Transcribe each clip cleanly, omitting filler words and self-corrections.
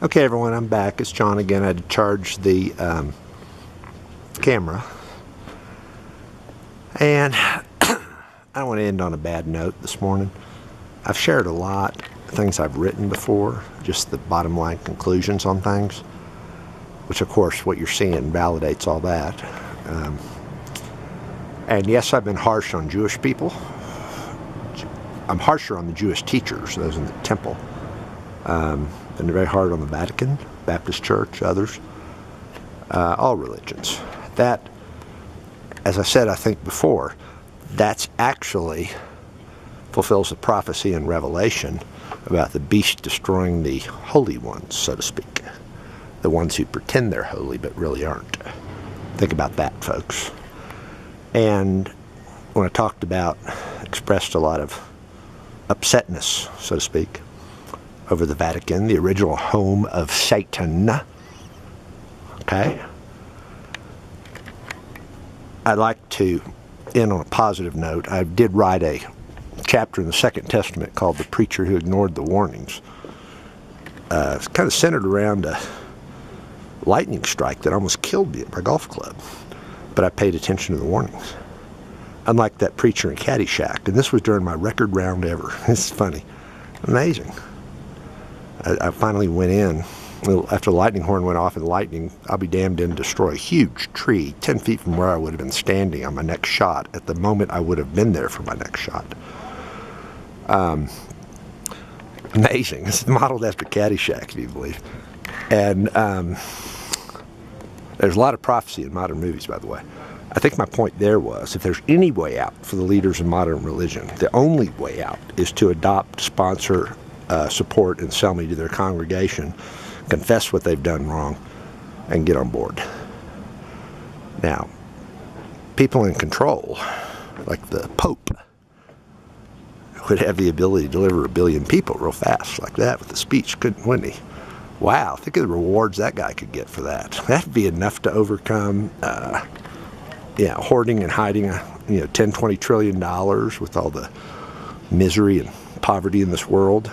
Okay, everyone, I'm back. It's John again. I had to charge the camera. And I don't want to end on a bad note this morning. I've shared a lot of things I've written before, just the bottom line conclusions on things, which, of course, what you're seeing validates all that. And yes, I've been harsh on Jewish people. I'm harsher on the Jewish teachers, those in the temple. Been very hard on the Vatican, Baptist Church, others, all religions. That, as I said, I think before, that's actually fulfills the prophecy in Revelation about the beast destroying the holy ones, so to speak. The ones who pretend they're holy but really aren't. Think about that, folks. And when I talked about, expressed a lot of upsetness, so to speak, over the Vatican, the original home of Satan. Okay? I'd like to end on a positive note. I did write a chapter in the Second Testament called The Preacher Who Ignored the Warnings. It's kind of centered around a lightning strike that almost killed me at my golf club. But I paid attention to the warnings. Unlike that preacher in Caddyshack. And this was during my record round ever. It's funny. Amazing. I finally went in, after the lightning horn went off and the lightning, I'll be damned, didn't destroy a huge tree 10 feet from where I would have been standing on my next shot at the moment I would have been there for my next shot. Amazing. It's modeled after Caddyshack, if you believe. And there's a lot of prophecy in modern movies, by the way. I think my point there was, if there's any way out for the leaders of modern religion, the only way out is to adopt, sponsor, support, and sell me to their congregation, confess what they've done wrong, and get on board. Now, people in control, like the Pope, would have the ability to deliver 1 billion people real fast like that with a speech, wouldn't he? Wow, think of the rewards that guy could get for that. That'd be enough to overcome hoarding and hiding $10, $20 trillion with all the misery and poverty in this world.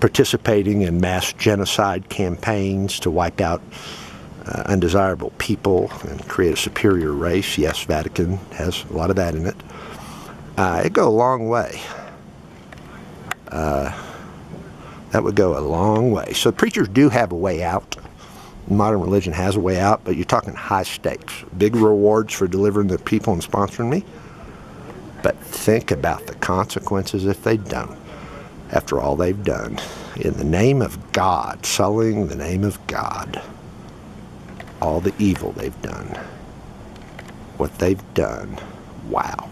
Participating in mass genocide campaigns to wipe out undesirable people and create a superior race. Yes, Vatican has a lot of that in it. It'd go a long way. That would go a long way. So preachers do have a way out. Modern religion has a way out, but you're talking high stakes. Big rewards for delivering the people and sponsoring me. But think about the consequences if they don't. After all they've done, in the name of God, sullying the name of God, all the evil they've done, what they've done, wow.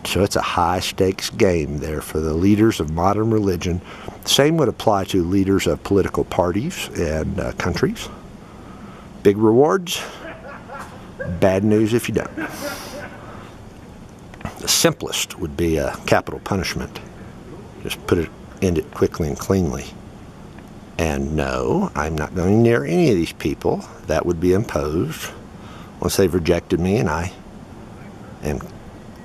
So it's a high-stakes game there for the leaders of modern religion. Same would apply to leaders of political parties and countries. Big rewards, bad news if you don't. The simplest would be a capital punishment. Just end it quickly and cleanly. And no, I'm not going near any of these people. That would be imposed once they've rejected me and I am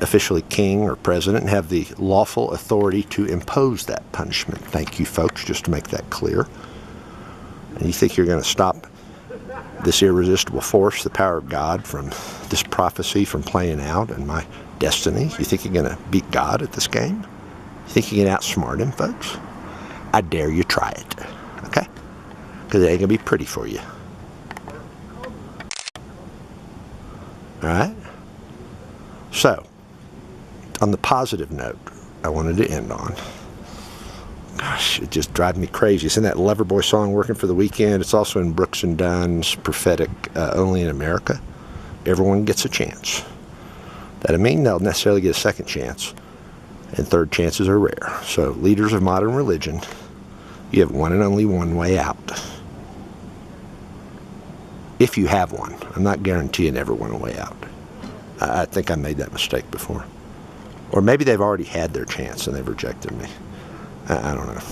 officially king or president and have the lawful authority to impose that punishment. Thank you, folks, just to make that clear. And you think you're going to stop this irresistible force, the power of God, from this prophecy from playing out and my destiny? You think you're going to beat God at this game? You think you can outsmart him, folks? I dare you try it, okay? Because it ain't going to be pretty for you. All right? So, on the positive note I wanted to end on, gosh, it just drives me crazy. It's in that Loverboy song, Working for the Weekend. It's also in Brooks and Dunn's prophetic Only in America. Everyone gets a chance. That doesn't mean they'll necessarily get a second chance. And third chances are rare. So, leaders of modern religion, you have one and only one way out. If you have one. I'm not guaranteeing everyone a way out. I think I made that mistake before. Or maybe they've already had their chance and they've rejected me. I don't know.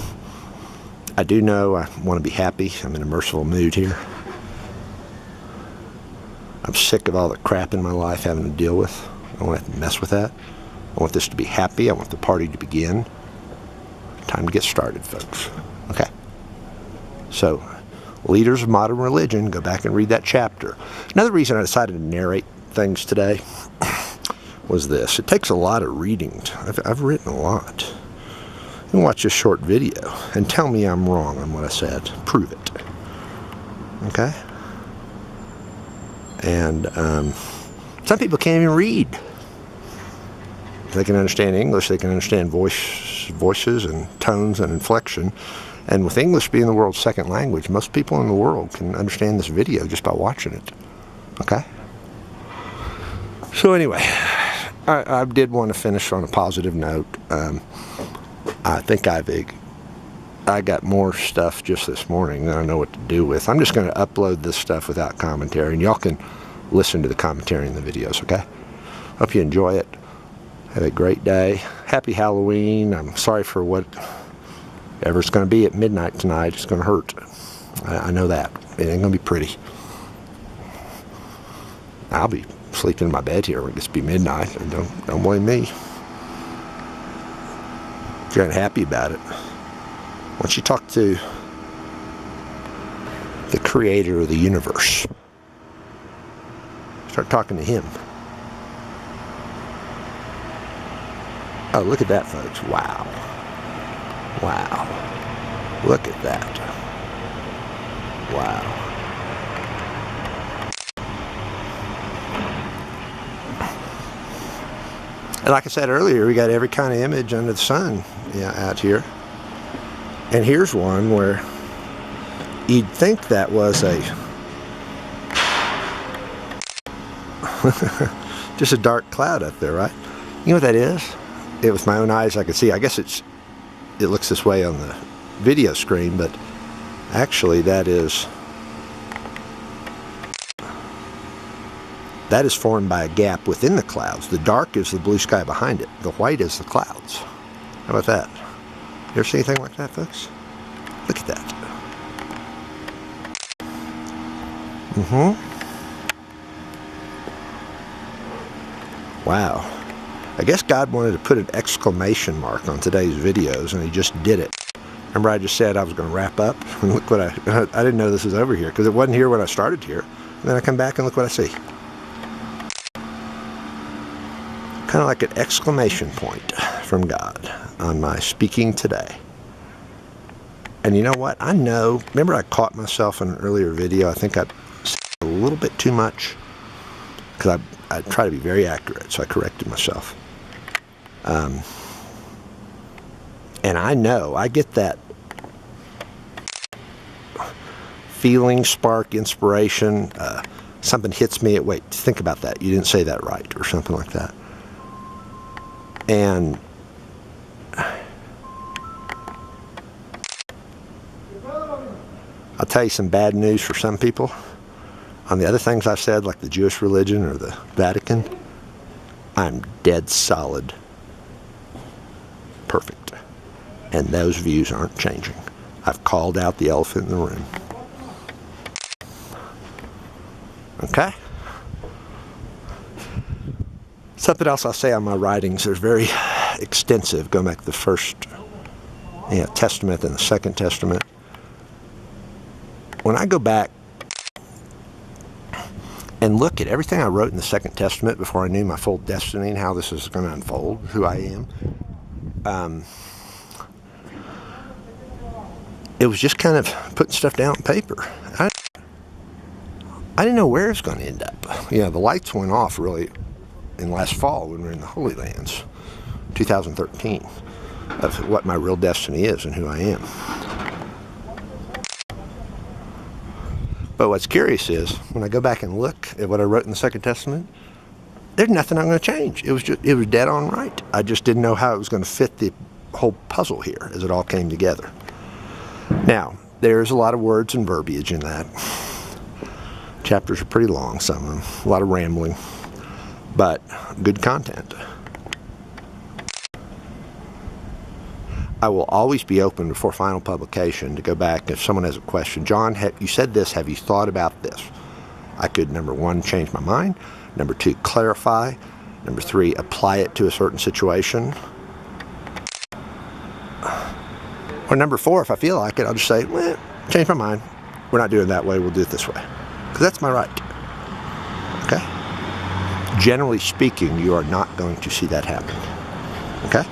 I do know I want to be happy. I'm in a merciful mood here. I'm sick of all the crap in my life having to deal with. I don't want to have to mess with that. I want this to be happy. I want the party to begin. Time to get started, folks. Okay. So, leaders of modern religion, go back and read that chapter. Another reason I decided to narrate things today was this. It takes a lot of reading. I've written a lot. You can watch this short video and tell me I'm wrong on what I said. Prove it. Okay? And some people can't even read. They can understand English. They can understand voices and tones and inflection. And with English being the world's second language, most people in the world can understand this video just by watching it. Okay? So anyway, I did want to finish on a positive note. I think I got more stuff just this morning than I know what to do with. I'm just going to upload this stuff without commentary, and y'all can listen to the commentary in the videos, okay? Hope you enjoy it. Have a great day. Happy Halloween. I'm sorry for whatever it's going to be at midnight tonight. It's going to hurt. I know that. It ain't going to be pretty. I'll be sleeping in my bed here when it gets to be midnight, and don't blame me. If you're unhappy about it, why don't you talk to the creator of the universe? Start talking to him. Oh, look at that, folks. Wow. Wow. Look at that. Wow. And like I said earlier, we got every kind of image under the sun out here. And here's one where you'd think that was just a dark cloud up there, right? You know what that is? With my own eyes I could see. I guess it looks this way on the video screen, but actually that is formed by a gap within the clouds. The dark is the blue sky behind it. The white is the clouds. How about that? You ever see anything like that, folks? Look at that. Wow. I guess God wanted to put an exclamation mark on today's videos, and he just did it. Remember I just said I was going to wrap up? And look what I didn't know this was over here, because it wasn't here when I started here. And then I come back and look what I see. Kind of like an exclamation point from God on my speaking today. And you know what? I know, remember I caught myself in an earlier video. I think I said a little bit too much, because I try to be very accurate, so I corrected myself. And I know, I get that feeling, spark, inspiration, something hits me, wait, think about that, you didn't say that right, or something like that. And I'll tell you some bad news for some people. On the other things I've said, like the Jewish religion or the Vatican, I'm dead solid perfect. And those views aren't changing. I've called out the elephant in the room. Okay? Something else I'll say on my writings, they're very extensive, going back to the first Testament and the Second Testament. When I go back and look at everything I wrote in the Second Testament before I knew my full destiny and how this is going to unfold, who I am, it was just kind of putting stuff down on paper. I didn't know where it was going to end up. The lights went off really in last fall when we were in the Holy Lands, 2013, of what my real destiny is and who I am. But what's curious is, when I go back and look at what I wrote in the Second Testament, there's nothing I'm going to change. It was dead on right. I just didn't know how it was going to fit the whole puzzle here as it all came together. Now, there's a lot of words and verbiage in that. Chapters are pretty long, some of them. A lot of rambling, but good content. I will always be open before final publication to go back if someone has a question. John, you said this, have you thought about this? I could, number one, change my mind. Number two, clarify. Number three, apply it to a certain situation. Or number four, if I feel like it, I'll just say, well, change my mind. We're not doing it that way. We'll do it this way. Because that's my right. Okay? Generally speaking, you are not going to see that happen. Okay?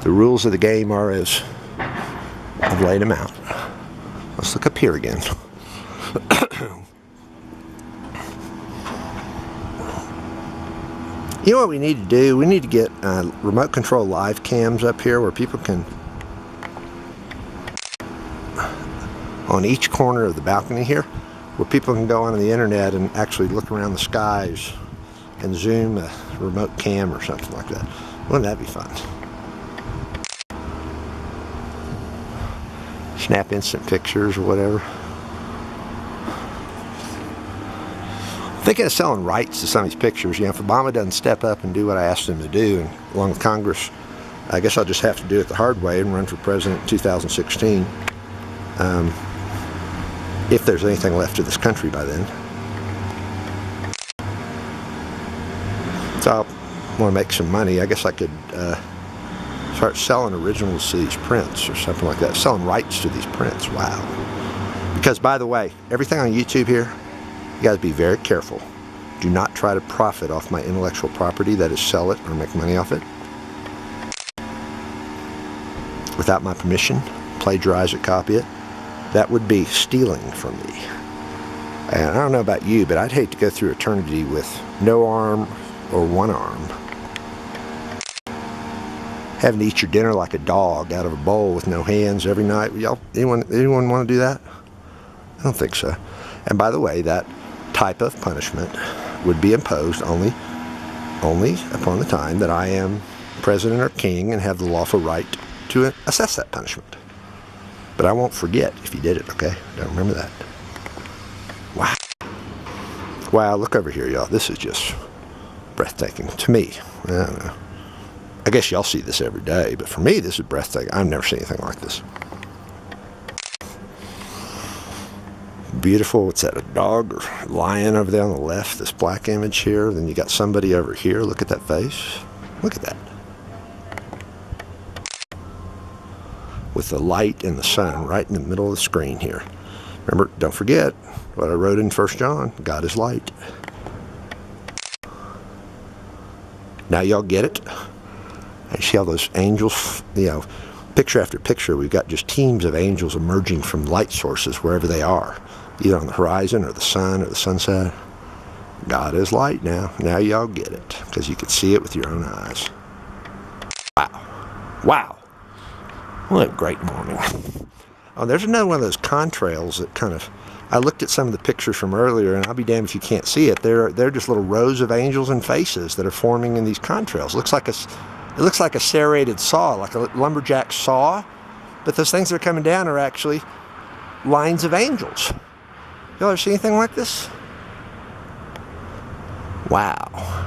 The rules of the game are as I've laid them out. Let's look up here again. You know what we need to do? We need to get remote control live cams up here where people can, on each corner of the balcony here, where people can go on the internet and actually look around the skies and zoom a remote cam or something like that. Wouldn't that be fun? Snap instant pictures or whatever. Thinking of selling rights to some of these pictures. You know, if Obama doesn't step up and do what I asked him to do, and along with Congress, I guess I'll just have to do it the hard way and run for president in 2016. If there's anything left of this country by then. So I want to make some money. I guess I could start selling originals to these prints or something like that. Selling rights to these prints. Wow. Because, by the way, everything on YouTube here, you guys be very careful. Do not try to profit off my intellectual property, that is sell it or make money off it. Without my permission, plagiarize it, copy it. That would be stealing from me. And I don't know about you, but I'd hate to go through eternity with no arm or one arm. Having to eat your dinner like a dog out of a bowl with no hands every night. Y'all, anyone want to do that? I don't think so. And by the way, that type of punishment would be imposed only upon the time that I am president or king and have the lawful right to assess that punishment. But I won't forget if you did it, okay? Don't remember that. Wow. Wow, look over here, y'all. This is just breathtaking to me. I don't know. I guess y'all see this every day, but for me, this is breathtaking. I've never seen anything like this. Beautiful. What's that, a dog or lion over there on the left, this black image here? Then you got somebody over here. Look at that face. Look at that. With the light and the sun right in the middle of the screen here. Remember, don't forget what I wrote in 1 John. God is light. Now y'all get it? I see all those angels, you know, picture after picture, we've got just teams of angels emerging from light sources wherever they are, either on the horizon or the sun or the sunset. God is light now. Now y'all get it, because you can see it with your own eyes. Wow. Wow. What a great morning. Oh, there's another one of those contrails that kind of, I looked at some of the pictures from earlier, and I'll be damned if you can't see it. They're just little rows of angels and faces that are forming in these contrails. It looks like a serrated saw, like a lumberjack saw, but those things that are coming down are actually lines of angels. Y'all ever see anything like this? Wow.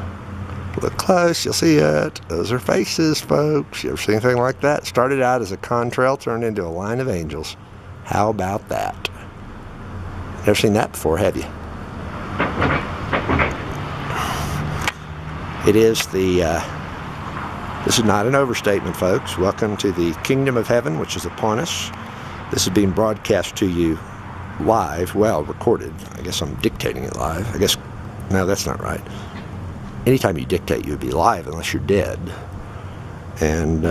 Look close, you'll see it. Those are faces, folks. You ever see anything like that? Started out as a contrail, turned into a line of angels. How about that? Never seen that before, have you? It is the, this is not an overstatement, folks. Welcome to the kingdom of heaven, which is upon us. This is being broadcast to you live, well, recorded. I guess I'm dictating it live. I guess, no, that's not right. Anytime you dictate, you'd be live unless you're dead. And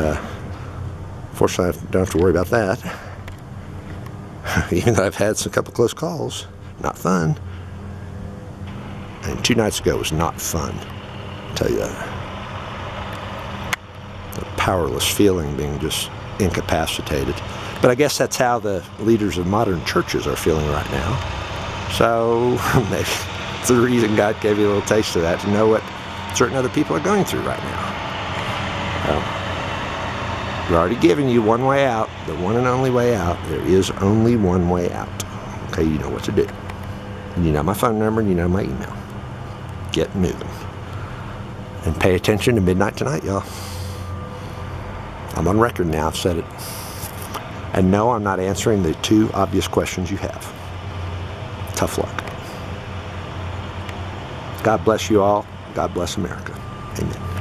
fortunately, I don't have to worry about that. Even though I've had a couple close calls. Not fun. And 2 nights ago was not fun. I'll tell you that. The powerless feeling, being just incapacitated. But I guess that's how the leaders of modern churches are feeling right now. So maybe it's the reason God gave you a little taste of that, to know what certain other people are going through right now. Well, we're already giving you one way out, the one and only way out. There is only one way out. Okay, you know what to do. You know my phone number and you know my email. Get moving. And pay attention to midnight tonight, y'all. I'm on record now, I've said it. And no, I'm not answering the 2 obvious questions you have. Tough luck. God bless you all. God bless America. Amen.